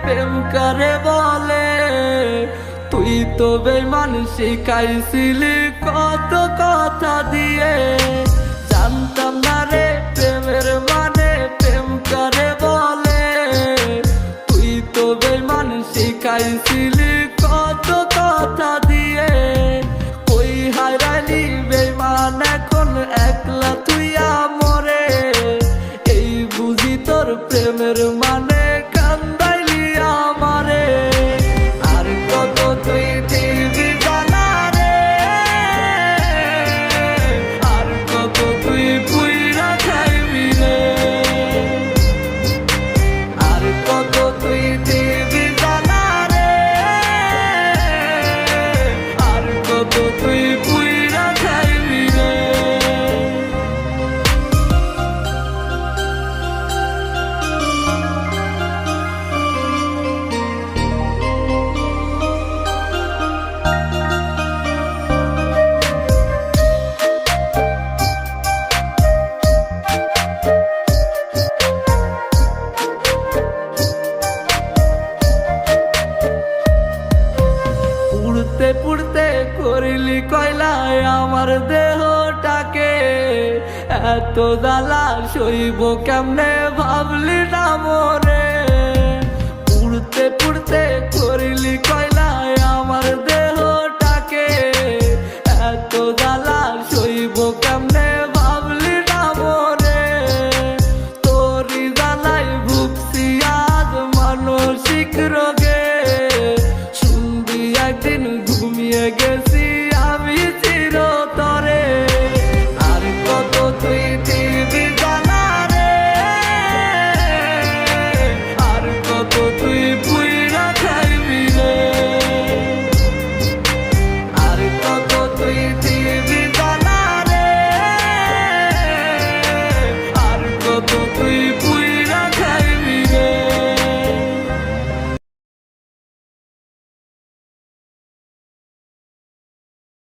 প্রেম করে বলে, তুই তো বেঈমান শিখাইছিলি কত কথা দিয়ে। জানতাম না রে প্রেমের মানে প্রেম করে বলে, তুই তো বেঈমান শিখাইছিলি কত কথা দিয়ে। কই হারাইলি বেঈমান এখন একলা তুই আমরে, এই বুঝি তোর প্রেমের মানে কান্দাইলি আমারে। আর কত তুই দিবি জানা রে, আর কত তুই পুইরা খাইবি রে, আর কত তুই দিবি জানা রে, আর কত তুই পুইরা খাইবি রে। পুড়তে পুড়তে করিলি কয়লায় আমার দেহটাকে, এত জ্বালা সইব কেমনে ভাবলি না মোরে। পুড়তে পুড়তে করিলি কয়লা